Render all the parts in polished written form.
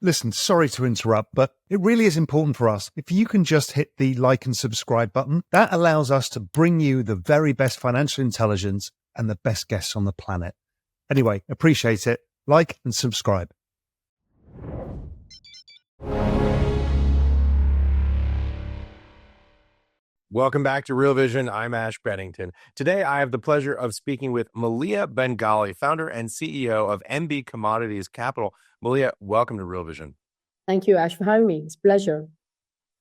Listen, sorry to interrupt, but it really is important for us. If you can just hit the like and subscribe button, that allows us to bring you the very best financial intelligence and the best guests on the planet. Anyway, appreciate it. Like and subscribe. Welcome back to Real Vision. I'm Ash Bennington. Today, I have the pleasure of speaking with Maleeha Bengali, founder and CEO of MB Commodities Capital. Maleeha, welcome to Real Vision. Thank you, Ash, for having me. It's a pleasure.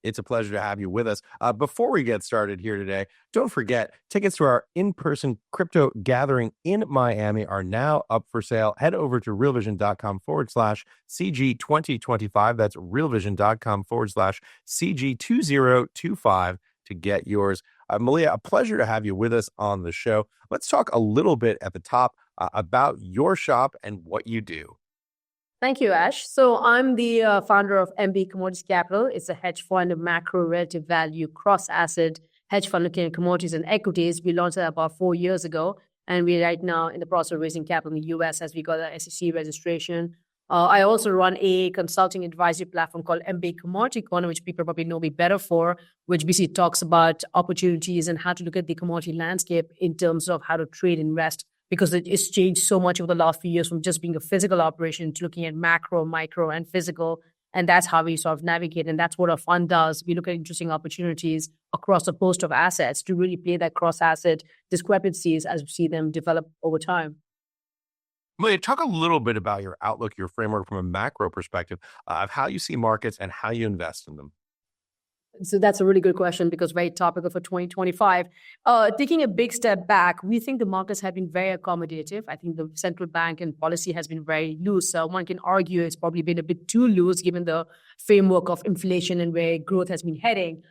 It's a pleasure to have you with us. Before we get started here today, don't forget, tickets to our in-person crypto gathering in Miami are now up for sale. Head over to realvision.com/CG2025. That's realvision.com/CG2025 to get yours. Maleeha, a pleasure to have you with us on the show. Let's talk a little bit at the top about your shop and what you do. Thank you, Ash. So I'm the founder of MB Commodities Capital. It's a hedge fund of macro relative value cross-asset hedge fund looking at commodities and equities. We launched that about 4 years ago, and we're right now in the process of raising capital in the US as we got our SEC registration. I also run a consulting advisory platform called MB Commodity Corner, which people probably know me better for, which basically talks about opportunities and how to look at the commodity landscape in terms of how to trade, invest, because it's changed so much over the last few years from just being a physical operation to looking at macro, micro, and physical. And that's how we sort of navigate. And that's what our fund does. We look at interesting opportunities across a host of assets to really play that cross-asset discrepancies as we see them develop over time. Maleeha, talk a little bit about your outlook, your framework from a macro perspective of how you see markets and how you invest in them. So that's a really good question because very topical for 2025. Taking a big step back, we think the markets have been very accommodative. I think the central bank and policy has been very loose. So one can argue it's probably been a bit too loose given the framework of inflation and where growth has been heading.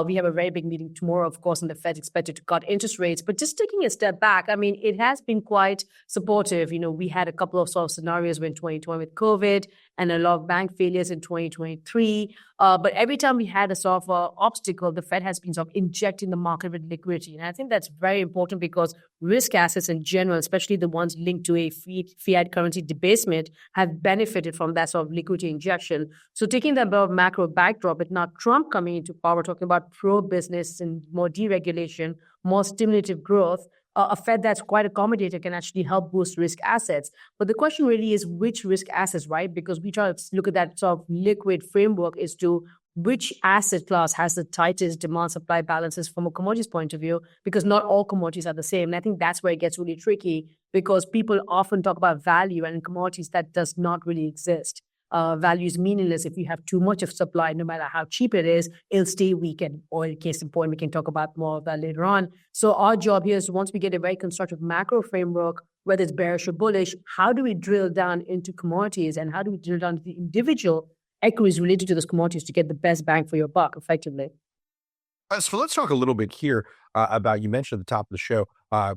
We have a very big meeting tomorrow, of course, and the Fed's expected to cut interest rates. But just taking a step back, I mean, it has been quite supportive. You know, we had a couple of sort of scenarios in 2020 with COVID and a lot of bank failures in 2023. But every time we had a sort of obstacle, the Fed has been sort of injecting the market with liquidity. And I think that's very important because risk assets in general, especially the ones linked to a fiat currency debasement, have benefited from that sort of liquidity injection. So taking that macro backdrop, but now Trump coming into power, talking about pro-business and more deregulation, more stimulative growth, a Fed that's quite accommodated can actually help boost risk assets. But the question really is which risk assets, right? Because we try to look at that sort of liquid framework as to which asset class has the tightest demand-supply balances from a commodities point of view, because not all commodities are the same. And I think that's where it gets really tricky because people often talk about value, and in commodities that does not really exist. Value is meaningless if you have too much of supply, no matter how cheap it is, it'll stay weak. And oil, case in point, we can talk about more of that later on. So our job here is once we get a very constructive macro framework, whether it's bearish or bullish, how do we drill down into commodities and how do we drill down to the individual equities related to those commodities to get the best bang for your buck effectively? So let's talk a little bit here about, you mentioned at the top of the show,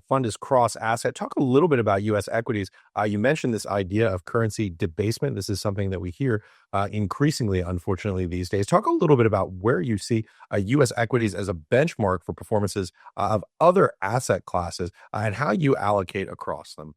fund is cross-asset. Talk a little bit about U.S. equities. You mentioned this idea of currency debasement. This is something that we hear increasingly, unfortunately, these days. Talk a little bit about where you see U.S. equities as a benchmark for performances of other asset classes and how you allocate across them.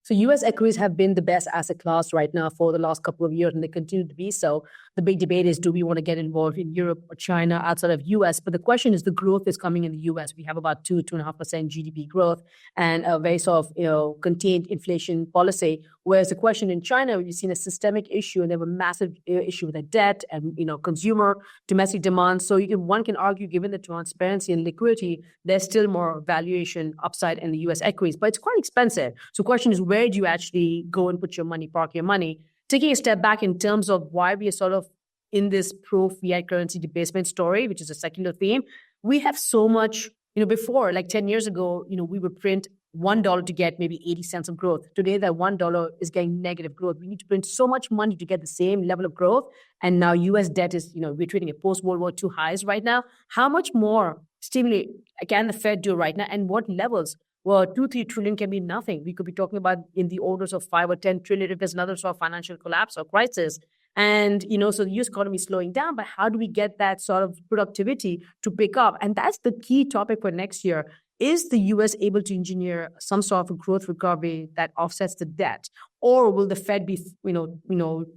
So U.S. equities have been the best asset class right now for the last couple of years, and they continue to be so. The big debate is, do we want to get involved in Europe or China outside of U.S.? But the question is, the growth is coming in the U.S. We have about 2.5% GDP growth and a very sort of, contained inflation policy. Whereas the question in China, we've seen a systemic issue, and they have a massive issue with their debt and, consumer domestic demand. So one can argue, given the transparency and liquidity, there's still more valuation upside in the U.S. equities, but it's quite expensive. So the question is, where do you actually go and put your money, park your money? Taking a step back in terms of why we are sort of in this pro-fiat currency debasement story, which is a secular theme, we have so much, before, like 10 years ago, we would print $1 to get maybe 80 cents of growth. Today, that $1 is getting negative growth. We need to print so much money to get the same level of growth. And now U.S. debt is, we're trading at post-World War II highs right now. How much more stimuli can the Fed do right now? And what levels? Well, 2-3 trillion can be nothing. We could be talking about in the orders of 5 or 10 trillion if there's another sort of financial collapse or crisis. And, so the U.S. economy is slowing down, but how do we get that sort of productivity to pick up? And that's the key topic for next year. Is the U.S. able to engineer some sort of growth recovery that offsets the debt? Or will the Fed be,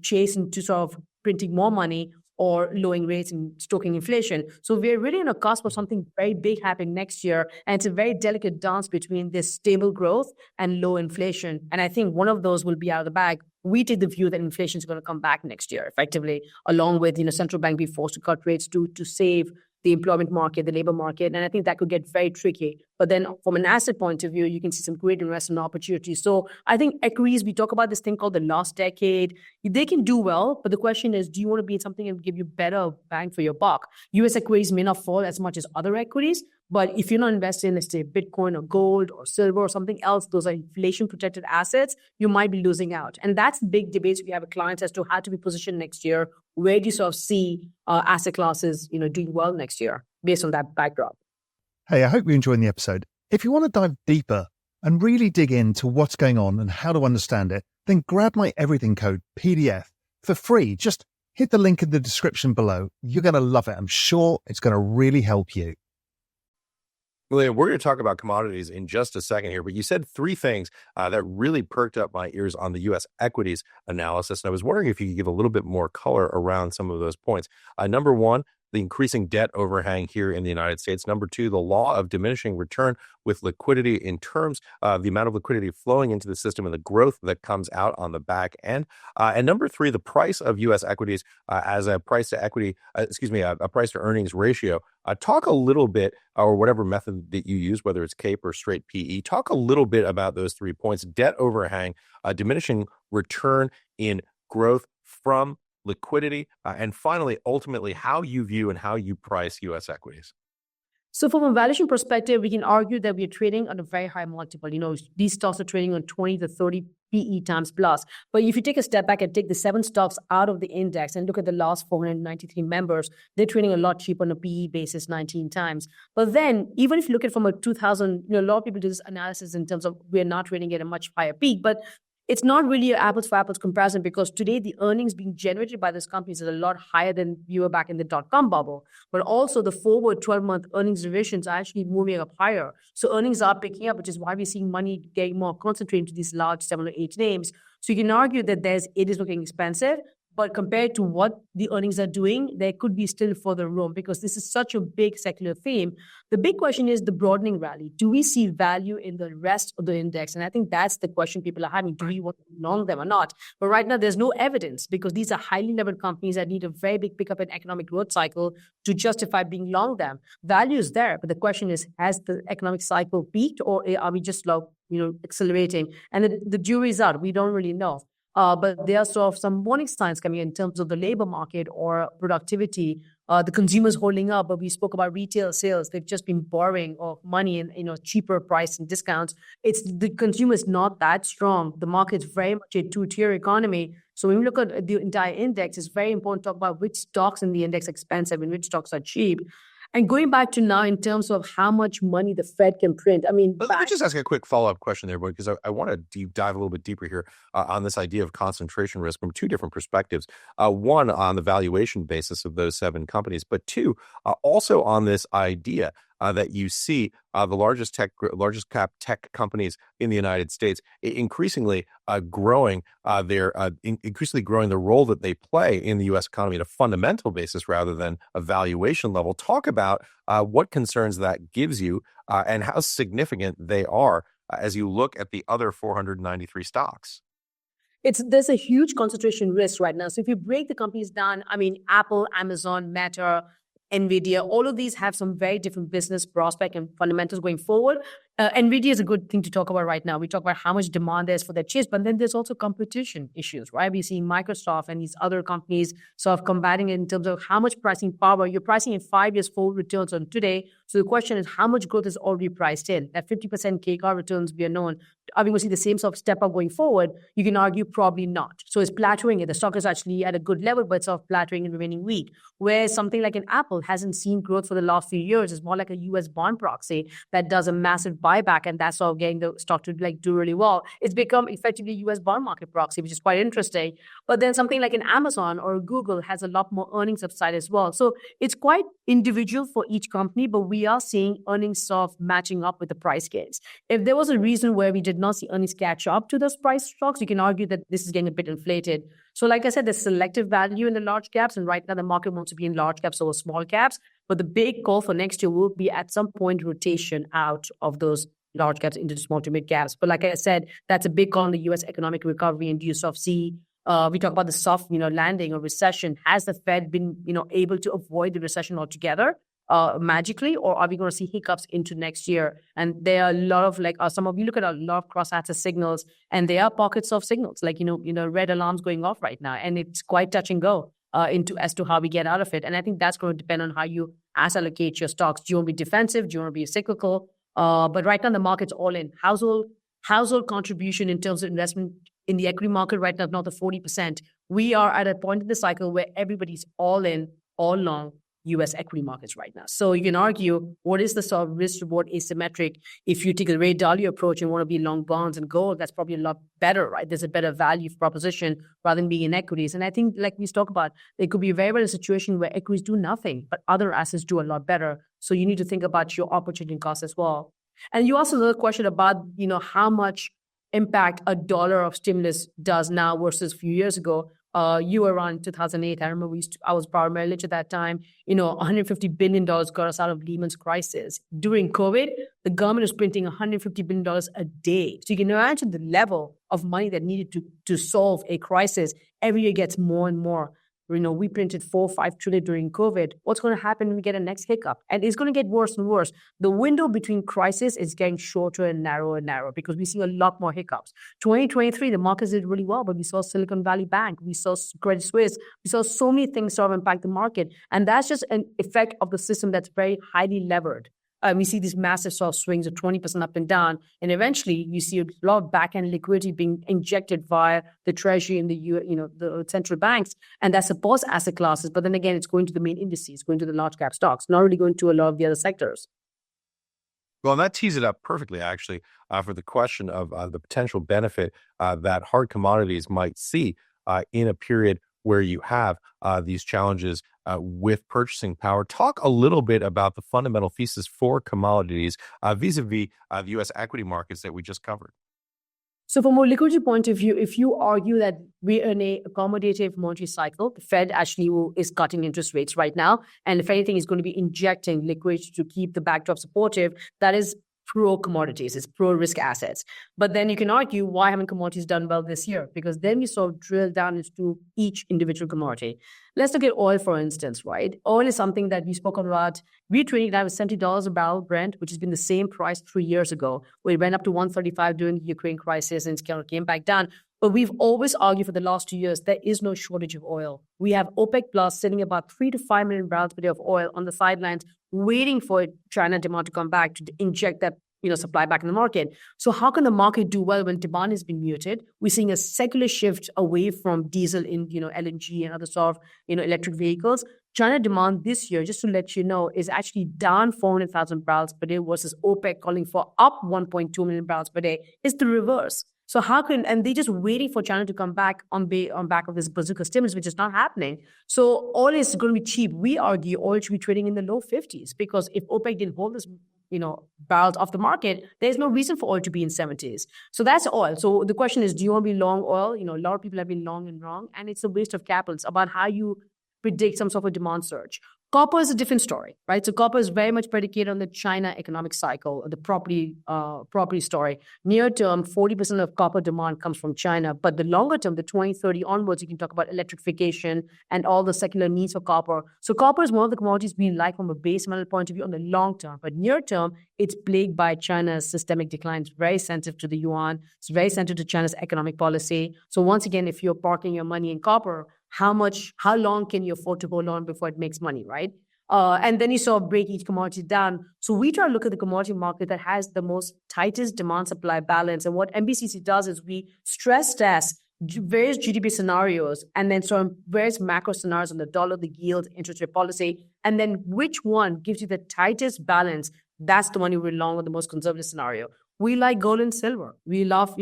chasing to sort of printing more money or lowering rates and stoking inflation. So we're really on a cusp of something very big happening next year. And it's a very delicate dance between this stable growth and low inflation. And I think one of those will be out of the bag. We take the view that inflation is going to come back next year, effectively, along with central bank being forced to cut rates to save the employment market, the labor market. And I think that could get very tricky. But then from an asset point of view, you can see some great investment opportunities. So I think equities, we talk about this thing called the last decade. They can do well, but the question is, do you want to be in something that will give you better bang for your buck? US equities may not fall as much as other equities, but if you're not invested in, let's say, Bitcoin or gold or silver or something else, those are inflation-protected assets, you might be losing out. And that's the big debates we have with clients as to how to be positioned next year. Where do you sort of see asset classes, doing well next year based on that backdrop? Hey, I hope you're enjoying the episode. If you want to dive deeper and really dig into what's going on and how to understand it, then grab my Everything Code PDF for free. Just hit the link in the description below. You're going to love it. I'm sure it's going to really help you. Maleeha, we're going to talk about commodities in just a second here, but you said three things that really perked up my ears on the U.S. equities analysis. And I was wondering if you could give a little bit more color around some of those points. Number one, the increasing debt overhang here in the United States. Number two, the law of diminishing return with liquidity in terms of the amount of liquidity flowing into the system and the growth that comes out on the back end. And number three, the price of U.S. equities as a price to equity, a price to earnings ratio. Talk a little bit, or whatever method that you use, whether it's CAPE or straight PE, talk a little bit about those 3 points: debt overhang, diminishing return in growth from liquidity, and finally, ultimately, how you view and how you price U.S. equities. So from a valuation perspective, we can argue that we're trading on a very high multiple. These stocks are trading on 20 to 30 PE times plus. But if you take a step back and take the 7 stocks out of the index and look at the last 493 members, they're trading a lot cheaper on a PE basis, 19 times. But then, even if you look at it from a 2000, a lot of people do this analysis in terms of we're not trading at a much higher peak. But it's not really an apples for apples comparison, because today the earnings being generated by those companies is a lot higher than we were back in the dot-com bubble. But also the forward 12-month earnings revisions are actually moving up higher. So earnings are picking up, which is why we're seeing money getting more concentrated into these large 7 or 8 names. So you can argue that it is looking expensive. But compared to what the earnings are doing, there could be still further room, because this is such a big secular theme. The big question is the broadening rally. Do we see value in the rest of the index? And I think that's the question people are having. Do we want to long them or not? But right now, there's no evidence, because these are highly levered companies that need a very big pickup in economic growth cycle to justify being long them. Value is there, but the question is, has the economic cycle peaked, or are we just accelerating? And the jury's out. We don't really know. But there are sort of some warning signs coming in terms of the labor market or productivity. The consumers holding up, but we spoke about retail sales. They've just been borrowing or money in cheaper price and discounts. It's the consumer is not that strong. The market's very much a 2-tier economy. So when we look at the entire index, it's very important to talk about which stocks in the index are expensive and which stocks are cheap. And going back to now in terms of how much money the Fed can print, Let me just ask a quick follow-up question there, because I want to deep dive a little bit deeper here on this idea of concentration risk from 2 different perspectives. One, on the valuation basis of those 7 companies, but 2, also on this idea that you see the largest cap tech companies in the United States increasingly growing the role that they play in the U.S. economy at a fundamental basis rather than a valuation level. Talk about what concerns that gives you and how significant they are as you look at the other 493 stocks. There's a huge concentration risk right now. So if you break the companies down, Apple, Amazon, Meta, NVIDIA, all of these have some very different business prospect and fundamentals going forward. NVIDIA is a good thing to talk about right now. We talk about how much demand there is for their chips, but then there's also competition issues, right? We're seeing Microsoft and these other companies sort of combating it in terms of how much pricing power. You're pricing in 5 years forward returns on today. So the question is, how much growth is already priced in? That 50% CAGR returns we are known. Are we going to see the same sort of step up going forward? You can argue probably not. So it's plateauing. The stock is actually at a good level, but it's sort of plateauing and remaining weak. Whereas something like an Apple hasn't seen growth for the last few years. It's more like a US bond proxy that does a massive buyback, and that's all getting the stock to like do really well. It's become effectively US bond market proxy, which is quite interesting. But then something like an Amazon or Google has a lot more earnings upside as well. So it's quite individual for each company, but we are seeing earnings sort of matching up with the price gains. If there was a reason where we did not see earnings catch up to those price stocks, you can argue that this is getting a bit inflated. So like I said, there's selective value in the large caps, and right now the market wants to be in large caps over small caps. But the big call for next year will be at some point rotation out of those large caps into small to mid caps. But like I said, that's a big call on the U.S. economic recovery. And do you sort of see, we talk about the soft, landing or recession. Has the Fed been, able to avoid the recession altogether? Magically, or are we going to see hiccups into next year? And there are a lot of some of you look at a lot of cross-asset signals, and there are pockets of signals like red alarms going off right now, and it's quite touch and go as to how we get out of it. And I think that's going to depend on how you asset allocate your stocks. Do you want to be defensive? Do you want to be cyclical? But right now the market's all in. Household contribution in terms of investment in the equity market right now is not the 40%. We are at a point in the cycle where everybody's all in, all long U.S. equity markets right now. So you can argue, what is the sort of risk-reward asymmetric? If you take a Ray Dalio approach and want to be long bonds and gold, that's probably a lot better, right? There's a better value proposition rather than being in equities. And I think, like we talked about, there could be a very well a situation where equities do nothing, but other assets do a lot better. So you need to think about your opportunity cost as well. And you asked another question about, how much impact a dollar of stimulus does now versus a few years ago. You were around 2008. I remember I was Power Merrill Lynch at that time. $150 billion got us out of Lehman's crisis. During COVID, the government was printing $150 billion a day. So you can imagine the level of money that needed to solve a crisis. Every year gets more and more. We printed 4 or 5 trillion during COVID. What's going to happen when we get a next hiccup? And it's going to get worse and worse. The window between crisis is getting shorter and narrower because we see a lot more hiccups. 2023, the markets did really well, but we saw Silicon Valley Bank, we saw Credit Suisse, we saw so many things sort of impact the market. And that's just an effect of the system that's very highly levered. We see these massive sort of swings of 20% up and down. And eventually you see a lot of back-end liquidity being injected via the Treasury and the central banks. And that supports asset classes. But then again, it's going to the main indices, going to the large cap stocks, not really going to a lot of the other sectors. Well, and that tees it up perfectly, actually, for the question of the potential benefit that hard commodities might see in a period where you have these challenges with purchasing power. Talk a little bit about the fundamental thesis for commodities vis-a-vis the U.S. equity markets that we just covered. So from a liquidity point of view, if you argue that we're in a accommodative monetary cycle, the Fed actually is cutting interest rates right now. And if anything, is going to be injecting liquidity to keep the backdrop supportive. That is pro-commodities, it's pro-risk assets. But then you can argue, why haven't commodities done well this year? Because then you sort of drill down into each individual commodity. Let's look at oil, for instance, right? Oil is something that we spoke about. We're trading now with $70 a barrel Brent, which has been the same price 3 years ago, where it went up to $135 during the Ukraine crisis and it came back down. But we've always argued for the last 2 years, there is no shortage of oil. We have OPEC Plus sitting about 3 to 5 million barrels per day of oil on the sidelines, waiting for China demand to come back to inject that supply back in the market. So how can the market do well when demand has been muted? We're seeing a secular shift away from diesel in LNG and other sort of electric vehicles. China demand this year, just to let you know, is actually down 400,000 barrels per day versus OPEC calling for up 1.2 million barrels per day. It's the reverse. So and they're just waiting for China to come back on back of this bazooka stimulus, which is not happening. So oil is going to be cheap. We argue oil should be trading in the low 50s because if OPEC didn't hold this barrels off the market, there's no reason for oil to be in 70s. So that's oil. So the question is, do you want to be long oil? A lot of people have been long and wrong, and it's a waste of capital. It's about how you predict some sort of demand surge. Copper is a different story, right? So copper is very much predicated on the China economic cycle, the property story. Near term, 40% of copper demand comes from China, but the longer term, the 2030 onwards, you can talk about electrification and all the secular needs for copper. So copper is one of the commodities we like from a base metal point of view on the long term, but near term, it's plagued by China's systemic decline. It's very sensitive to the yuan. It's very sensitive to China's economic policy. So once again, if you're parking your money in copper, how long can you afford to hold on before it makes money, right? And then you sort of break each commodity down. So we try to look at the commodity market that has the most tightest demand-supply balance. And what MBCC does is we stress test various GDP scenarios and then sort of various macro scenarios on the dollar, the yield, interest rate policy, and then which one gives you the tightest balance That's the one you will long on the most conservative scenario. We like gold and silver. We love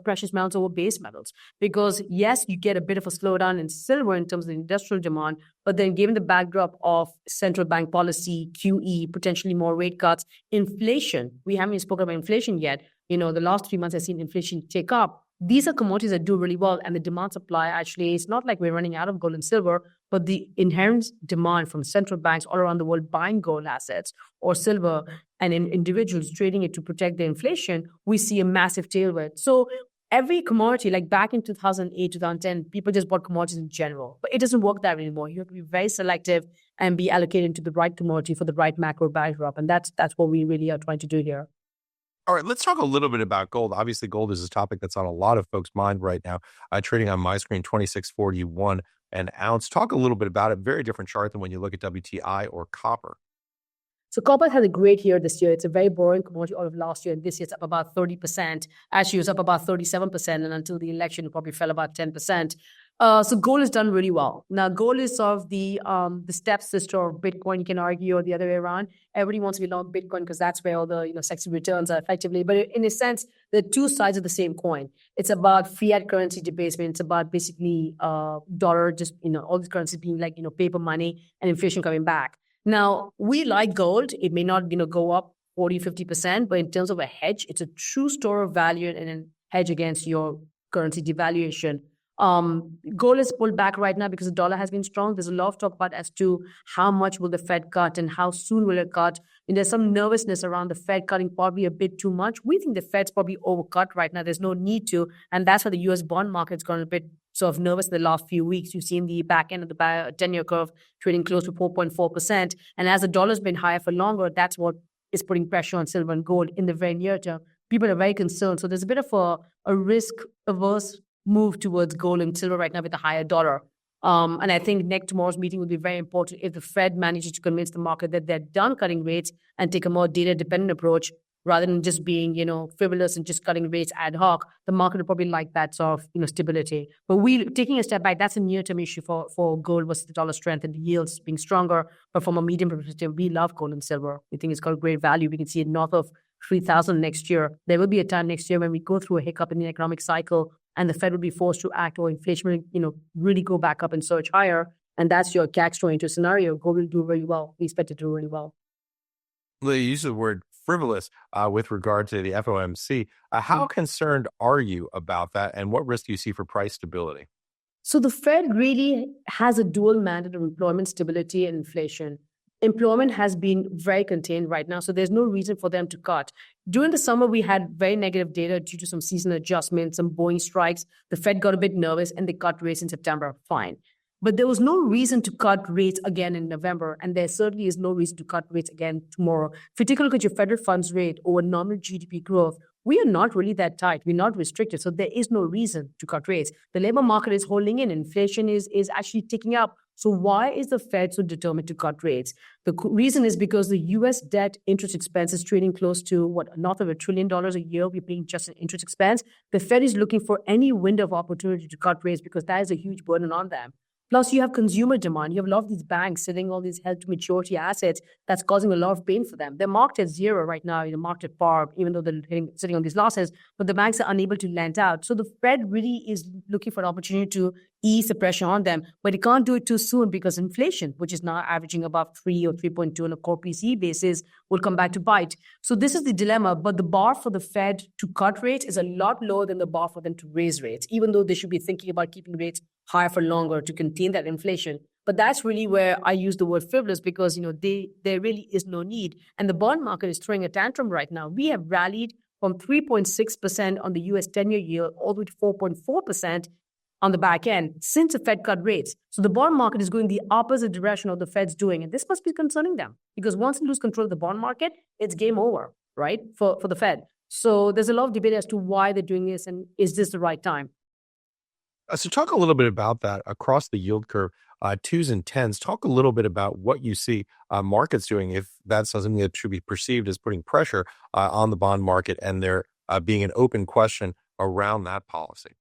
precious metals over base metals because yes, you get a bit of a slowdown in silver in terms of the industrial demand, but then given the backdrop of central bank policy, QE, potentially more rate cuts, inflation, we haven't even spoken about inflation yet. The last 3 months I've seen inflation tick up. These are commodities that do really well, and the demand supply actually, it's not like we're running out of gold and silver, but the inherent demand from central banks all around the world buying gold assets or silver and individuals trading it to protect the inflation, we see a massive tailwind. So every commodity, like back in 2008, 2010, people just bought commodities in general, but it doesn't work that way anymore. You have to be very selective and be allocated to the right commodity for the right macro backdrop, and that's what we really are trying to do here. All right, let's talk a little bit about gold. Obviously, gold is a topic that's on a lot of folks' mind right now. Trading on my screen, 2641 an ounce. Talk a little bit about it. Very different chart than when you look at WTI or copper. So copper had a great year this year. It's a very boring commodity all of last year. And this year it's up about 30%. Actually, it was up about 37%. And until the election, it probably fell about 10%. So gold has done really well. Now, gold is sort of the stepsister of Bitcoin, you can argue, or the other way around. Everybody wants to be long Bitcoin because that's where all the sexy returns are effectively. But in a sense, they're two sides of the same coin. It's about fiat currency debasement. It's about basically dollar, just all these currencies being like paper money and inflation coming back. Now, we like gold. It may not go up 40, 50%, but in terms of a hedge, it's a true store of value and a hedge against your currency devaluation. Gold is pulled back right now because the dollar has been strong. There's a lot of talk about as to how much will the Fed cut and how soon will it cut. And there's some nervousness around the Fed cutting probably a bit too much. We think the Fed's probably overcut right now. There's no need to. And that's why the U.S. bond market's gone a bit sort of nervous in the last few weeks. You've seen the back end of the 10-year curve trading close to 4.4%. And as the dollar's been higher for longer, that's what is putting pressure on silver and gold in the very near term. People are very concerned. So there's a bit of a risk-averse move towards gold and silver right now with a higher dollar. And I think tomorrow's meeting will be very important if the Fed manages to convince the market that they're done cutting rates and take a more data-dependent approach rather than just being, frivolous and just cutting rates ad hoc. The market will probably like that sort of, stability. But taking a step back, that's a near-term issue for gold versus the dollar strength and the yields being stronger. But from a medium perspective, we love gold and silver. We think it's got great value. We can see it north of 3,000 next year. There will be a time next year when we go through a hiccup in the economic cycle and the Fed will be forced to act or inflation will, really go back up and surge higher. And that's your catch 22 scenario. Gold will do really well. We expect it to do really well. You use the word frivolous with regard to the FOMC. How concerned are you about that? And what risk do you see for price stability? So the Fed really has a dual mandate of employment stability and inflation. Employment has been very contained right now, so there's no reason for them to cut. During the summer, we had very negative data due to some seasonal adjustments, some Boeing strikes. The Fed got a bit nervous and they cut rates in September. Fine. But there was no reason to cut rates again in November, and there certainly is no reason to cut rates again tomorrow. If you take a look at your federal funds rate over nominal GDP growth, we are not really that tight. We're not restricted, so there is no reason to cut rates. The labor market is holding in. Inflation is actually ticking up. So why is the Fed so determined to cut rates? The reason is because the U.S. debt interest expense is trading close to north of $1 trillion a year. We're paying just an interest expense. The Fed is looking for any window of opportunity to cut rates because that is a huge burden on them. Plus, you have consumer demand. You have a lot of these banks sitting all these held-to-maturity assets that's causing a lot of pain for them. They're marked at zero right now, marked at par, even though they're sitting on these losses, but the banks are unable to lend out. So the Fed really is looking for an opportunity to ease the pressure on them, but it can't do it too soon because inflation, which is now averaging above 3 or 3.2 on a core PCE basis, will come back to bite. So this is the dilemma, but the bar for the Fed to cut rates is a lot lower than the bar for them to raise rates, even though they should be thinking about keeping rates higher for longer to contain that inflation. But that's really where I use the word frivolous because, there really is no need. And the bond market is throwing a tantrum right now. We have rallied from 3.6% on the US 10-year yield all the way to 4.4% on the back end since the Fed cut rates. So the bond market is going the opposite direction of the Fed's doing. And this must be concerning them because once they lose control of the bond market, it's game over, right, for the Fed. So there's a lot of debate as to why they're doing this and is this the right time? So talk a little bit about that across the yield curve, 2s and 10s. Talk a little bit about what you see markets doing, if that's something that should be perceived as putting pressure on the bond market and there being an open question around that policy.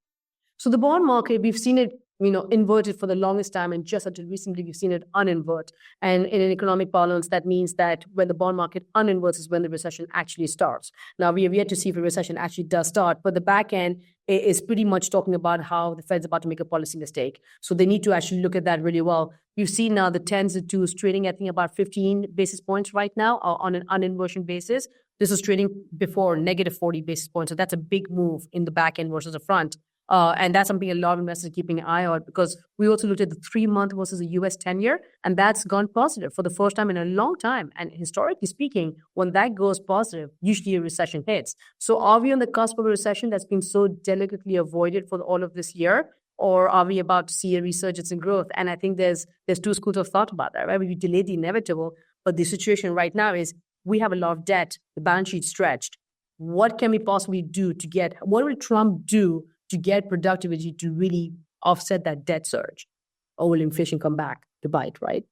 So the bond market, we've seen it inverted for the longest time, and just until recently we've seen it uninvert. And in an economic parlance, that means that when the bond market uninverts is when the recession actually starts. Now, we have yet to see if a recession actually does start, but the back end is pretty much talking about how the Fed's about to make a policy mistake. So they need to actually look at that really well. We've seen now the 10s and 2s trading, I think, about 15 basis points right now on an uninversion basis. This was trading before negative 40 basis points. So that's a big move in the back end versus the front. And that's something a lot of investors are keeping an eye on, because we also looked at the 3-month versus the US 10-year, and that's gone positive for the first time in a long time. And historically speaking, when that goes positive, usually a recession hits. So are we on the cusp of a recession that's been so delicately avoided for all of this year? Or are we about to see a resurgence in growth? And I think there's two schools of thought about that, right? We delay the inevitable, but the situation right now is we have a lot of debt, the balance sheet's stretched. What can we possibly do what will Trump do to get productivity to really offset that debt surge? Or will inflation come back to bite, right?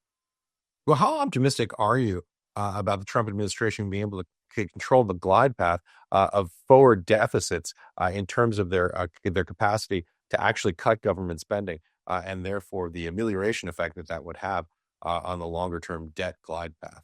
Well, how optimistic are you about the Trump administration being able to control the glide path of forward deficits in terms of their capacity to actually cut government spending and therefore the amelioration effect that would have on the longer term debt glide path?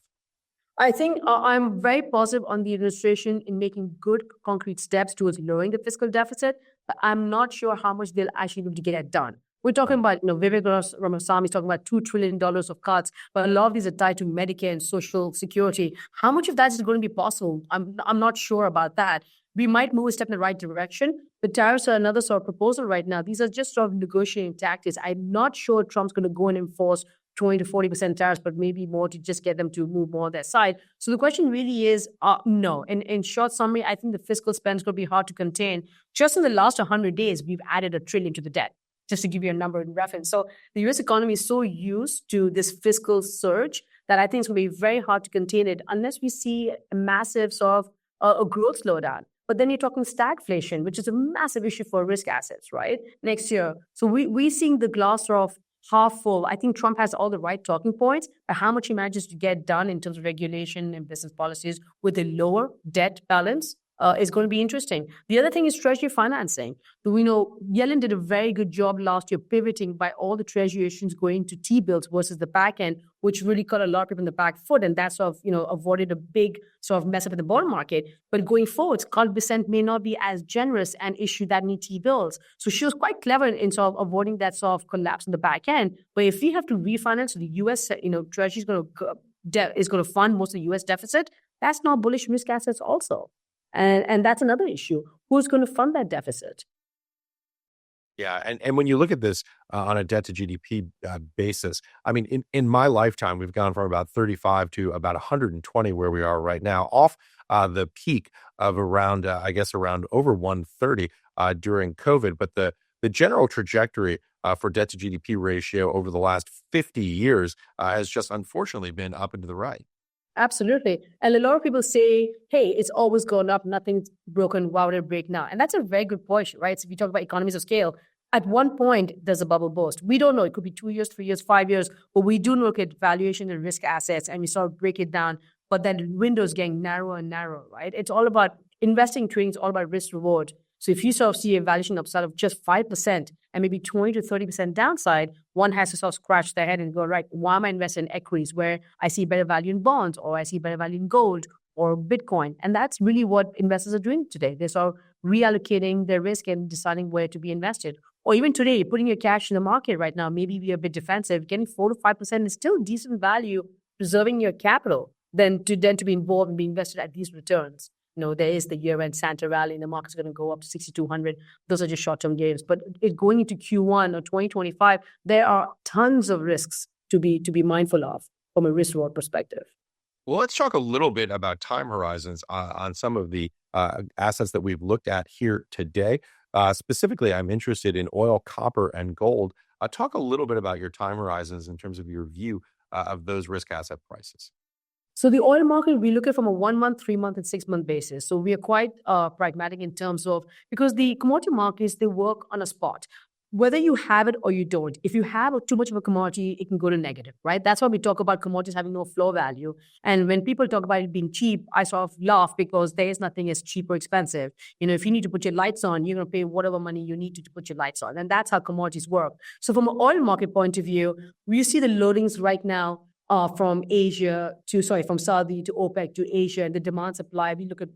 I think I'm very positive on the administration in making good concrete steps towards lowering the fiscal deficit, but I'm not sure how much they'll actually be able to get it done. We're talking about, Vivek Ramaswamy is talking about $2 trillion of cuts, but a lot of these are tied to Medicare and Social Security. How much of that is going to be possible? I'm not sure about that. We might move a step in the right direction. The tariffs are another sort of proposal right now. These are just sort of negotiating tactics. I'm not sure Trump's going to go and enforce 20 to 40% tariffs, but maybe more to just get them to move more on their side. So the question really is, no. In short summary, I think the fiscal spend is going to be hard to contain. Just in the last 100 days, we've added $1 trillion to the debt, just to give you a number in reference. So the U.S. economy is so used to this fiscal surge that I think it's going to be very hard to contain it unless we see a massive sort of a growth slowdown. But then you're talking stagflation, which is a massive issue for risk assets, right, next year. So we're seeing the glass sort of half full. I think Trump has all the right talking points, but how much he manages to get done in terms of regulation and business policies with a lower debt balance is going to be interesting. The other thing is Treasury financing. We know Yellen did a very good job last year pivoting by all the Treasury issues going to T-bills versus the back end, which really caught a lot of people in the back foot, and that sort of, avoided a big sort of mess up in the bond market. But going forward, Scott Bessent may not be as generous and issue that many T-bills. So she was quite clever in sort of avoiding that sort of collapse in the back end. But if we have to refinance, the U.S., Treasury is going to fund most of the U.S. deficit, that's not bullish risk assets also. And that's another issue. Who's going to fund that deficit? Yeah, and when you look at this on a debt to GDP basis, I mean, in my lifetime, we've gone from about 35 to about 120 where we are right now, off the peak of around over 130 during COVID. But the general trajectory for debt to GDP ratio over the last 50 years has just unfortunately been up and to the right. Absolutely. And a lot of people say, hey, it's always gone up, nothing's broken, why would it break now? And that's a very good point, right? So if you talk about economies of scale, at one point, there's a bubble burst. We don't know. It could be 2 years, 3 years, 5 years, but we do look at valuation and risk assets and we sort of break it down. But that window is getting narrower and narrower, right? It's all about investing, trading is all about risk reward. So if you sort of see a valuation upside of just 5% and maybe 20 to 30% downside, one has to sort of scratch their head and go, right, why am I investing in equities where I see better value in bonds or I see better value in gold or Bitcoin? And that's really what investors are doing today. They're sort of reallocating their risk and deciding where to be invested. Or even today, putting your cash in the market right now, maybe be a bit defensive, getting 4 to 5% is still decent value, preserving your capital, than to be involved and be invested at these returns. There is the year-end Santa rally and the market's going to go up to 6,200. Those are just short-term gains. But going into Q1 or 2025, there are tons of risks to be mindful of from a risk-reward perspective. Well, let's talk a little bit about time horizons on some of the assets that we've looked at here today. Specifically, I'm interested in oil, copper, and gold. Talk a little bit about your time horizons in terms of your view of those risk asset prices. So the oil market, we look at from a 1 month, 3 month, and 6 month basis. So we are quite pragmatic in terms of, because the commodity markets, they work on a spot. whether you have it or you don't, if you have too much of a commodity, it can go to negative, right? That's why we talk about commodities having no floor value. And when people talk about it being cheap, I sort of laugh because there is nothing as cheap or expensive. If you need to put your lights on, you're going to pay whatever money you need to put your lights on. And that's how commodities work. So from an oil market point of view, we see the loadings right now from Saudi to OPEC to Asia, and the demand supply. We look at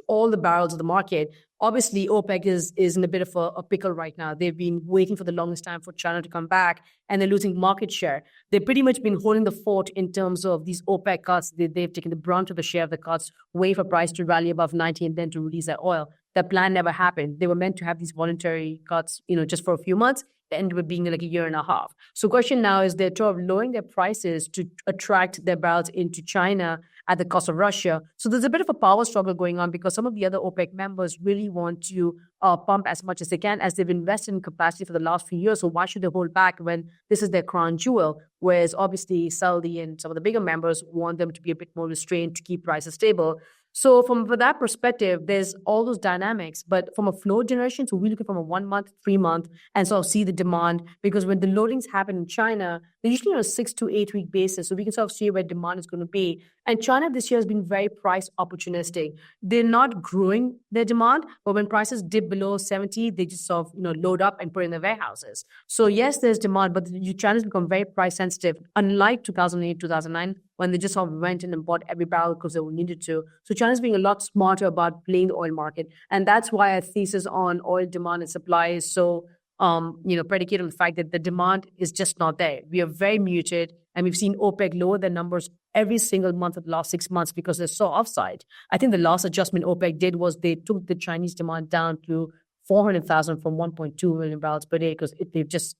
all the barrels of the market. Obviously, OPEC is in a bit of a pickle right now. They've been waiting for the longest time for China to come back, and they're losing market share. They've pretty much been holding the fort in terms of these OPEC cuts. They've taken the brunt of the share of the cuts, wait for price to rally above 90 and then to release their oil. That plan never happened. They were meant to have these voluntary cuts, just for a few months. They ended up being like a year and a half. So the question now is they're sort of lowering their prices to attract their barrels into China at the cost of Russia. So there's a bit of a power struggle going on because some of the other OPEC members really want to pump as much as they can, as they've invested in capacity for the last few years. So why should they hold back when this is their crown jewel? Whereas obviously Saudi and some of the bigger members want them to be a bit more restrained to keep prices stable. So from that perspective, there's all those dynamics. But from a flow generation, so we look at from a 1 month, 3 month, and sort of see the demand, because when the loadings happen in China, they're usually on a 6 to 8 week basis. So we can sort of see where demand is going to be. And China this year has been very price opportunistic. They're not growing their demand, but when prices dip below 70, they just sort of load up and put it in their warehouses. So yes, there's demand, but China's become very price sensitive, unlike 2008, 2009, when they just sort of went in and bought every barrel because they needed to. So China's being a lot smarter about playing the oil market. And that's why our thesis on oil demand and supply is so predicated on the fact that the demand is just not there. We are very muted, and we've seen OPEC lower their numbers every single month of the last 6 months because they're so offside. I think the last adjustment OPEC did was they took the Chinese demand down to 400,000 from 1.2 million barrels per day because they've just,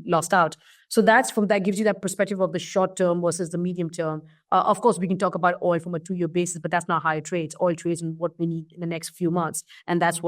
lost out. So that gives you that perspective of the short term versus the medium term. Of course, we can talk about oil from a 2-year basis, but that's not how it trades. Oil trades in what we need in the next few months, and that's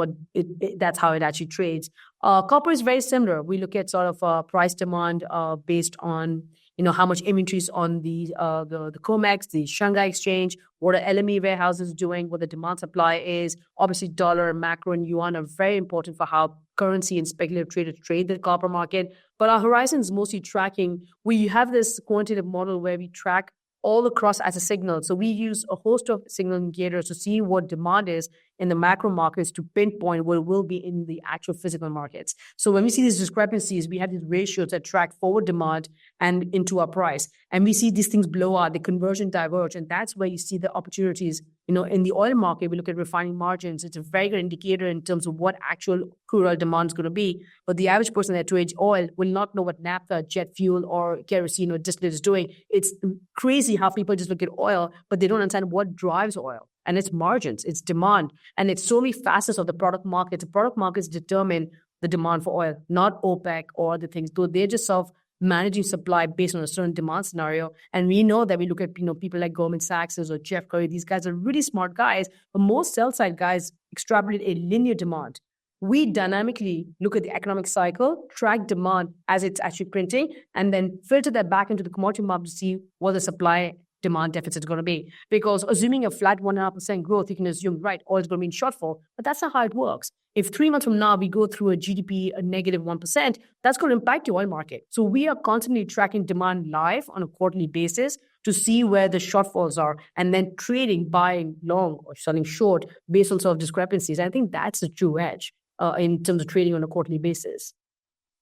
how it actually trades. Copper is very similar. We look at sort of price demand based on how much inventory is on the COMEX, the Shanghai Exchange, what are LME warehouses doing, what the demand supply is. Obviously, dollar, macro, and yuan are very important for how currency and speculative traders trade the copper market. But our horizon is mostly tracking. We have this quantitative model where we track all across as a signal. So we use a host of signal indicators to see what demand is in the macro markets to pinpoint what it will be in the actual physical markets. So when we see these discrepancies, we have these ratios that track forward demand and into our price. And we see these things blow out, the conversion diverge. And that's where you see the opportunities. In the oil market, we look at refining margins. It's a very good indicator in terms of what actual crude oil demand is going to be. But the average person that trades oil will not know what naphtha, jet fuel, or kerosene or distillate is doing. It's crazy how people just look at oil, but they don't understand what drives oil. And it's margins, it's demand, and it's so many facets of the product market. The product markets determine the demand for oil, not OPEC or other things. Though they're just sort of managing supply based on a certain demand scenario. And we know that we look at people like Goldman Sachs or Jeff Curry. These guys are really smart guys, but most sell-side guys extrapolate a linear demand. We dynamically look at the economic cycle, track demand as it's actually printing, and then filter that back into the commodity market to see what the supply demand deficit is going to be. Because assuming a flat 1.5% growth, you can assume, right, oil is going to be in shortfall. But that's not how it works. If 3 months from now we go through a GDP, a negative 1%, that's going to impact the oil market. So we are constantly tracking demand live on a quarterly basis to see where the shortfalls are, and then trading, buying long or selling short based on sort of discrepancies. I think that's the true edge in terms of trading on a quarterly basis.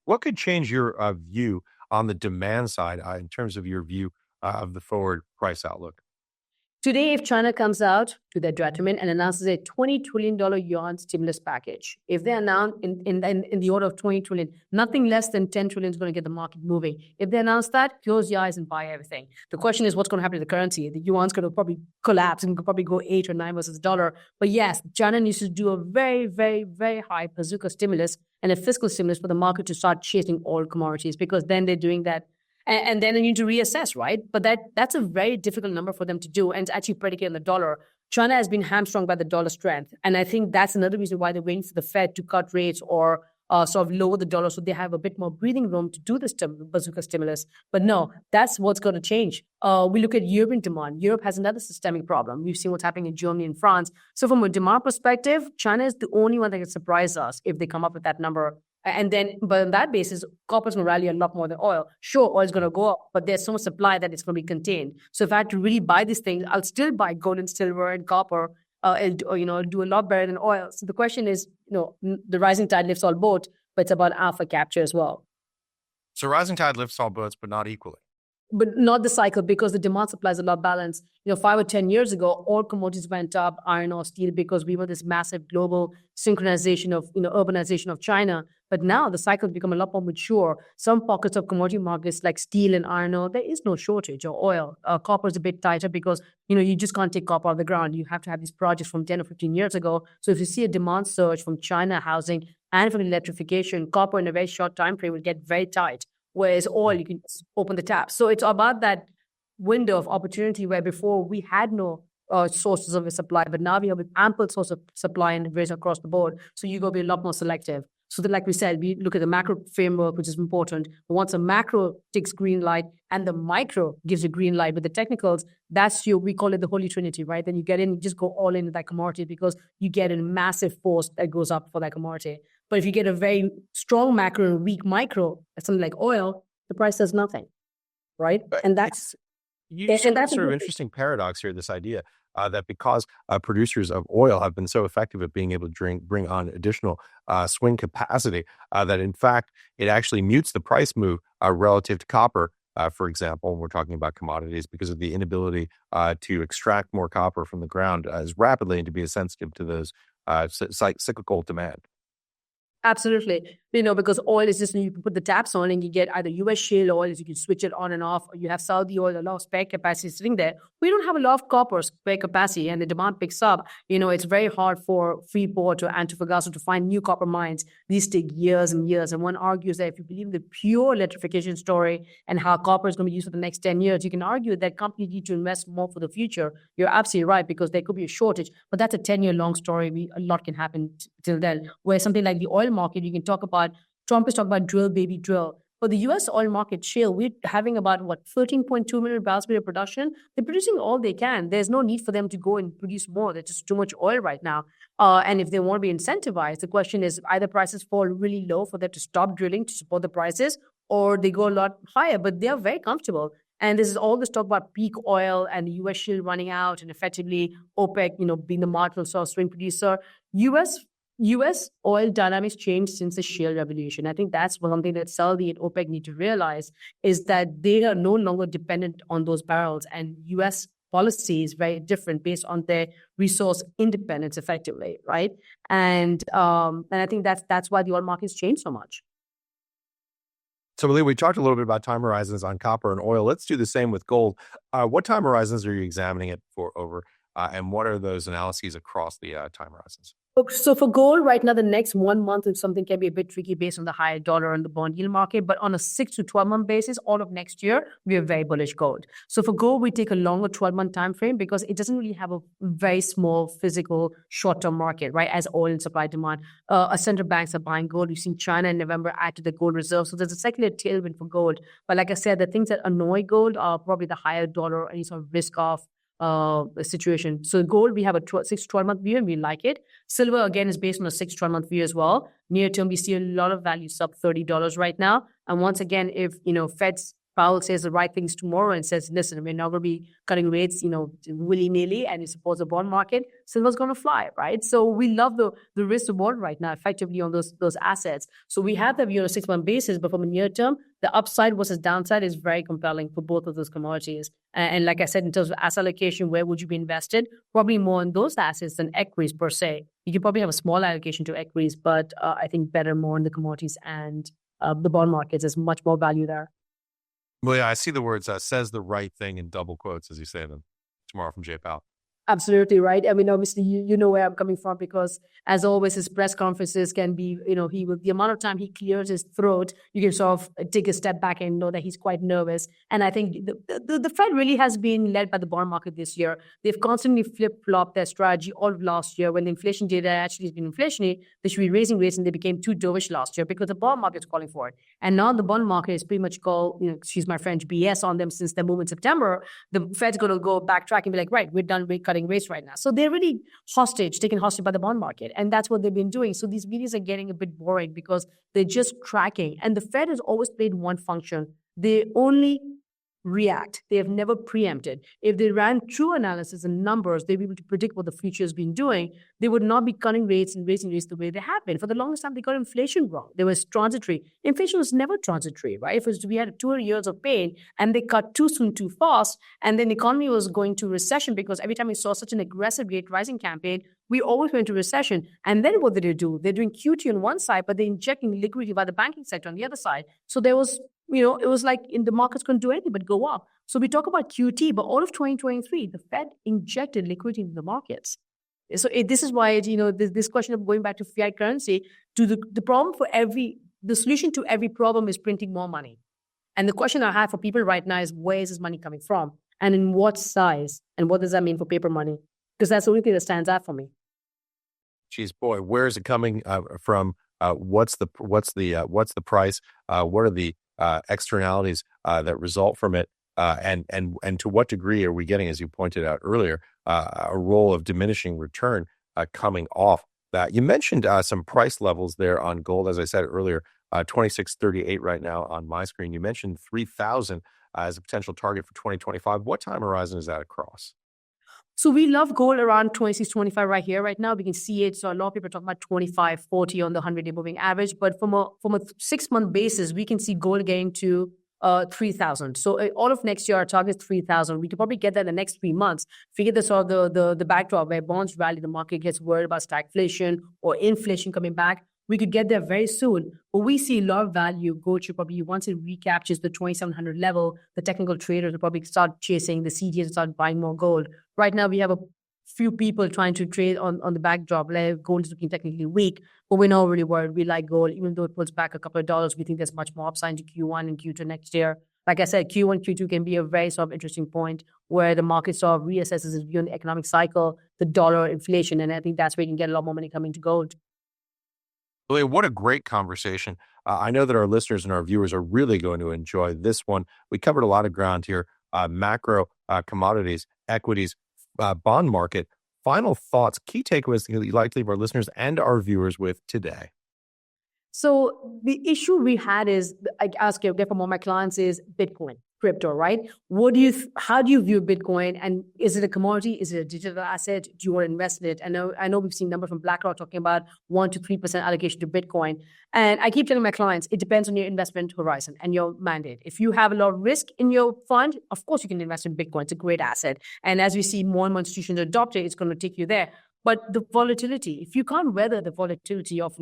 What could change your view on the demand side in terms of your view of the forward price outlook? Today, if China comes out to their detriment and announces a $20 trillion yuan stimulus package, if they announce in the order of 20 trillion, nothing less than 10 trillion is going to get the market moving. If they announce that, close your eyes and buy everything. The question is what's going to happen to the currency. The yuan's going to probably collapse and could probably go 8 or 9 versus the dollar. But yes, China needs to do a very, very, very high bazooka stimulus and a fiscal stimulus for the market to start chasing all commodities, because then they're doing that. And then they need to reassess, right? But that's a very difficult number for them to do, and it's actually predicated on the dollar. China has been hamstrung by the dollar strength. And I think that's another reason why they're waiting for the Fed to cut rates or sort of lower the dollar so they have a bit more breathing room to do this bazooka stimulus. But no, that's what's going to change. We look at European demand. Europe has another systemic problem. We've seen what's happening in Germany and France. So from a demand perspective, China is the only one that can surprise us if they come up with that number And then, but on that basis, copper's going to rally a lot more than oil. Sure, oil's going to go up, but there's so much supply that it's going to be contained. So if I had to really buy these things, I'll still buy gold and silver and copper, and do a lot better than oil. So the question is, the rising tide lifts all boats, but it's about alpha capture as well. So rising tide lifts all boats, but not equally. But not the cycle, because the demand supply is a lot balanced. 5 or 10 years ago, all commodities went up, iron ore, steel, because we were this massive global synchronization of, urbanization of China. But now the cycle has become a lot more mature. Some pockets of commodity markets like steel and iron ore, there is no shortage, or oil. Copper is a bit tighter because, you just can't take copper out of the ground. You have to have these projects from 10 or 15 years ago. So if you see a demand surge from China housing and from electrification, copper in a very short time frame will get very tight. Whereas oil, you can just open the tap. So it's about that window of opportunity where before we had no sources of a supply, but now we have an ample source of supply and raise across the board. So you got to be a lot more selective. So that, like we said, we look at the macro framework, which is important. But once a macro takes green light and the micro gives you green light with the technicals, we call it the holy trinity, right? Then you get in, you just go all into that commodity because you get a massive force that goes up for that commodity. But if you get a very strong macro and weak micro, something like oil, the price does nothing, right? And that's sort of interesting paradox here. This idea that because producers of oil have been so effective at being able to bring on additional swing capacity, that in fact it actually mutes the price move relative to copper. For example, when we're talking about commodities, because of the inability to extract more copper from the ground as rapidly and to be as sensitive to those cyclical demand. Absolutely. Because oil is just, you can put the taps on and you get either US shale oil, you can switch it on and off, or you have Saudi oil, a lot of spare capacity sitting there. We don't have a lot of copper spare capacity, and the demand picks up. It's very hard for Freeport or Antofagasta to find new copper mines. These take years and years. And one argues that if you believe the pure electrification story and how copper is going to be used for the next 10 years, you can argue that companies need to invest more for the future. You're absolutely right, because there could be a shortage, but that's a 10-year long story. A lot can happen till then. Where something like the oil market, you can talk about, Trump is talking about drill, baby, drill. For the US oil market shale, we're having about 13.2 million barrels per day of production. They're producing all they can. There's no need for them to go and produce more. There's just too much oil right now. And if they want to be incentivized, the question is either prices fall really low for them to stop drilling to support the prices, or they go a lot higher, but they're very comfortable. And this is all this talk about peak oil and the US shale running out and effectively OPEC, being the marginal sort of swing producer. U.S. oil dynamics changed since the shale revolution. I think that's something that Saudi and OPEC need to realize, is that they are no longer dependent on those barrels, and U.S. policy is very different based on their resource independence, effectively, right? And I think that's why the oil market's changed so much. So, Maleeha, we talked a little bit about time horizons on copper and oil. Let's do the same with gold. What time horizons are you examining it for over, and what are those analyses across the time horizons? So for gold right now, the next 1 month or something can be a bit tricky based on the higher dollar and the bond yield market. But on a 6 to 12 month basis, all of next year, we are very bullish gold. So for gold, we take a longer 12-month time frame because it doesn't really have a very small physical short-term market, right? As oil and supply demand, central banks are buying gold. We've seen China in November add to the gold reserve. So there's a secular tailwind for gold. But like I said, the things that annoy gold are probably the higher dollar, any sort of risk off situation. So gold, we have a 6 to 12 month view and we like it. Silver, again, is based on a 6 to 12 month view as well. Near term, we see a lot of value sub $30 right now. And once again, if, Fed's Powell says the right things tomorrow and says, listen, we're not going to be cutting rates, willy-nilly, and it supports the bond market, silver's going to fly, right? So we love the risk reward right now, effectively on those assets. So we have that view on a 6 month basis, but from a near term, the upside versus downside is very compelling for both of those commodities. And like I said, in terms of asset allocation, where would you be invested? Probably more in those assets than equities per se. You could probably have a small allocation to equities, but I think better more in the commodities and the bond markets. There's much more value there. Well, yeah, I see the words says the right thing in double quotes, as you say them tomorrow from Jay Powell. Absolutely right. I mean, obviously, you know where I'm coming from, because as always, his press conferences can be, the amount of time he clears his throat, you can sort of take a step back and know that he's quite nervous. And I think the Fed really has been led by the bond market this year. They've constantly flip-flopped their strategy all of last year. When the inflation data actually has been inflationary, they should be raising rates, and they became too dovish last year because the bond market is calling for it. And now the bond market is pretty much called, excuse my French, BS on them since their move in September. The Fed's going to go backtrack and be like, right, we're done rate cutting cutting rates right now. So they're really taken hostage by the bond market. And that's what they've been doing. So these meetings are getting a bit boring because they're just tracking. And the Fed has always played one function. They only react. They have never preempted. If they ran true analysis and numbers, they'd be able to predict what the future has been doing. They would not be cutting rates and raising rates the way they have been. For the longest time, they got inflation wrong. They was transitory. Inflation was never transitory, right? If it was, we had 200 years of pain and they cut too soon, too fast, and then the economy was going to recession because every time we saw such an aggressive rate rising campaign, we always went into recession. And then what did they do? They're doing QT on one side, but they're injecting liquidity by the banking sector on the other side. So there was, it was like in the markets couldn't do anything but go up. So we talk about QT, but all of 2023, the Fed injected liquidity into the markets. So this is why, this question of going back to fiat currency, to the problem the solution to every problem is printing more money. And the question I have for people right now is, where is this money coming from? And in what size? And what does that mean for paper money? Because that's the only thing that stands out for me. Geez, boy, where is it coming from? What's the price? What are the externalities that result from it? And to what degree are we getting, as you pointed out earlier, a role of diminishing return coming off that? You mentioned some price levels there on gold, as I said earlier, 2638 right now on my screen. You mentioned 3,000 as a potential target for 2025. What time horizon is that across? So we love gold around 26.25 right here, right now. We can see it. So a lot of people are talking about 25.40 on the 100-day moving average. But from a 6-month basis, we can see gold getting to 3,000. So all of next year, our target is 3,000. We could probably get that in the next 3 months. If we get the sort of the backdrop where bonds rally, the market gets worried about stagflation or inflation coming back, we could get there very soon. But we see a lot of value. Gold should probably, once it recaptures the 2,700 level, the technical traders will probably start chasing, the CDs will start buying more gold. Right now, we have a few people trying to trade on the backdrop. Like gold is looking technically weak, but we're not really worried. We like gold. Even though it pulls back a couple of dollars, we think there's much more upside into Q1 and Q2 next year. Like I said, Q1, Q2 can be a very sort of interesting point where the market sort of reassesses its view on the economic cycle, the dollar, inflation, and I think that's where you can get a lot more money coming to gold. Maleeha, what a great conversation. I know that our listeners and our viewers are really going to enjoy this one. We covered a lot of ground here, macro, commodities, equities, bond market. Final thoughts, key takeaways that you'd like to leave our listeners and our viewers with today. So the issue we had is, I ask you, I get from all my clients, is Bitcoin, crypto, right? How do you view Bitcoin? And is it a commodity? Is it a digital asset? Do you want to invest in it? I know we've seen numbers from BlackRock talking about 1 to 3% allocation to Bitcoin. And I keep telling my clients, it depends on your investment horizon and your mandate. If you have a lot of risk in your fund, of course you can invest in Bitcoin. It's a great asset. And as we see more and more institutions adopt it, it's going to take you there. But the volatility, if you can't weather the volatility of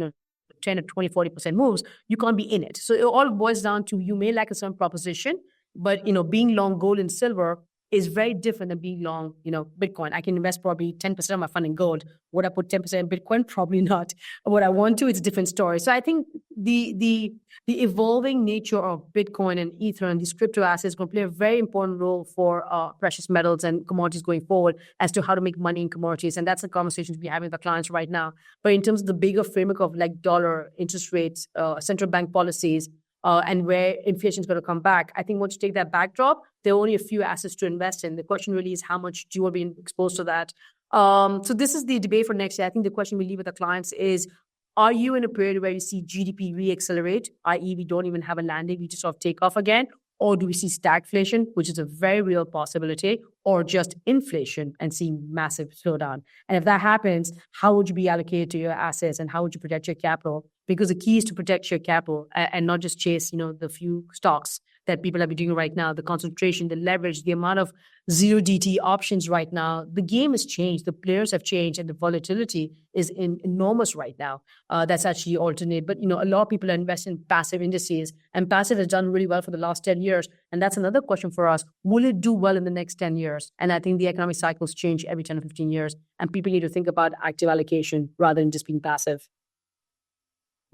10 or 20, 40% moves, you can't be in it. So it all boils down to, you may like a certain proposition, but being long gold and silver is very different than being long, Bitcoin. I can invest probably 10% of my fund in gold. Would I put 10% in Bitcoin? Probably not. What I want to, it's a different story. So I think the evolving nature of Bitcoin and Ether and these crypto assets is going to play a very important role for precious metals and commodities going forward as to how to make money in commodities. And that's the conversations we're having with our clients right now. But in terms of the bigger framework of like dollar, interest rates, central bank policies, and where inflation is going to come back, I think once you take that backdrop, there are only a few assets to invest in. The question really is, how much do you want to be exposed to that? So this is the debate for next year. I think the question we leave with the clients is, are you in a period where you see GDP re-accelerate, i.e. we don't even have a landing, we just sort of take off again? Or do we see stagflation, which is a very real possibility, or just inflation and seeing massive slowdown? And if that happens, how would you be allocated to your assets and how would you protect your capital? Because the key is to protect your capital and not just chase, the few stocks that people have been doing right now, the concentration, the leverage, the amount of zero DT options right now. The game has changed, the players have changed, and the volatility is enormous right now. That's actually alternate. But, a lot of people are investing in passive indices, and passive has done really well for the last 10 years. And that's another question for us. Will it do well in the next 10 years? And I think the economic cycles change every 10 or 15 years, and people need to think about active allocation rather than just being passive.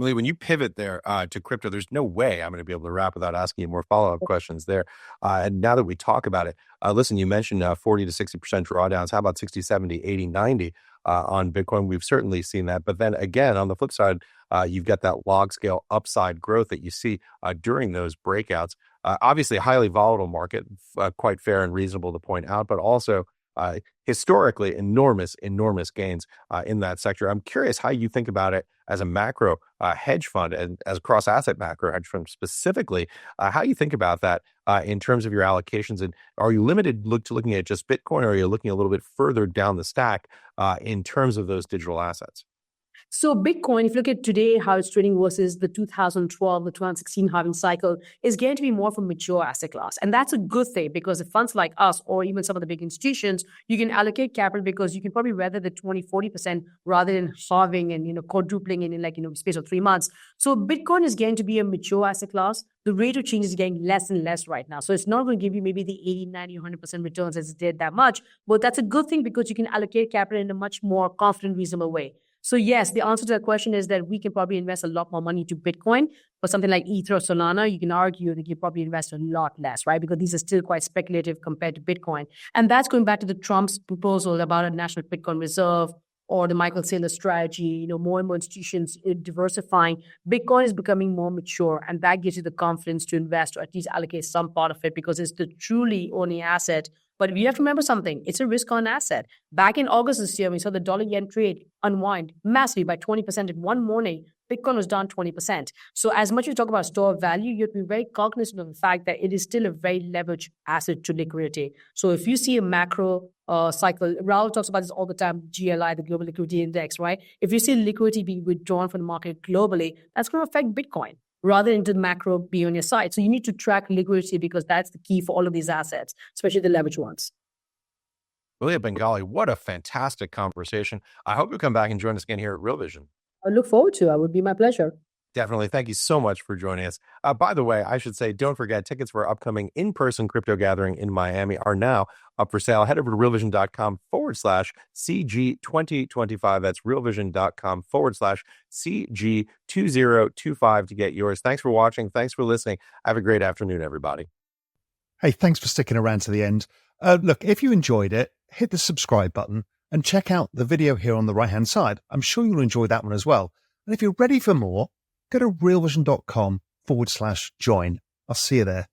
Maleeha, when you pivot there to crypto, there's no way I'm going to be able to wrap without asking you more follow-up questions there. And now that we talk about it, listen, you mentioned 40 to 60% drawdowns. How about 60, 70, 80, 90 on Bitcoin? We've certainly seen that. But then again, on the flip side, you've got that log scale upside growth that you see during those breakouts. Obviously, a highly volatile market, quite fair and reasonable to point out, but also historically enormous gains in that sector. I'm curious how you think about it as a macro hedge fund and as a cross-asset macro hedge fund specifically, how you think about that in terms of your allocations. And are you limited to looking at just Bitcoin, or are you looking a little bit further down the stack in terms of those digital assets? So Bitcoin, if you look at today, how it's trading versus the 2012, the 2016 halving cycle, is going to be more of a mature asset class. And that's a good thing, because the funds like us, or even some of the big institutions, you can allocate capital because you can probably weather the 20-40% rather than halving and quadrupling in space of 3 months. So Bitcoin is going to be a mature asset class. The rate of change is getting less and less right now. So it's not going to give you maybe the 80, 90, 100% returns as it did that much. But that's a good thing because you can allocate capital in a much more confident, reasonable way. So yes, the answer to that question is that we can probably invest a lot more money to Bitcoin. But something like Ether or Solana, you can argue that you probably invest a lot less, right? Because these are still quite speculative compared to Bitcoin. And that's going back to the Trump's proposal about a national Bitcoin reserve, or the Michael Saylor strategy, more and more institutions diversifying. Bitcoin is becoming more mature, and that gives you the confidence to invest, or at least allocate some part of it, because it's the truly only asset. But you have to remember something, it's a risk-on asset. Back in August this year, we saw the dollar-yen trade unwind massively by 20% in one morning. Bitcoin was down 20%. So as much as you talk about store of value, you have to be very cognizant of the fact that it is still a very leveraged asset to liquidity. So if you see a macro cycle, Raul talks about this all the time, GLI, the Global Liquidity Index, right? If you see liquidity being withdrawn from the market globally, that's going to affect Bitcoin rather than the macro be on your side. So you need to track liquidity, because that's the key for all of these assets, especially the leveraged ones. Maleeha Bengali, what a fantastic conversation. I hope you come back and join us again here at Real Vision. I look forward to it. It would be my pleasure. Definitely. Thank you so much for joining us. By the way, I should say, don't forget, tickets for our upcoming in-person crypto gathering in Miami are now up for sale. Head over to realvision.com/CG2025. That's realvision.com/CG2025 to get yours. Thanks for watching. Thanks for listening. Have a great afternoon, everybody. Hey, thanks for sticking around to the end. Look, if you enjoyed it, hit the subscribe button and check out the video here on the right-hand side. I'm sure you'll enjoy that one as well. And if you're ready for more, go to realvision.com/join. I'll see you there.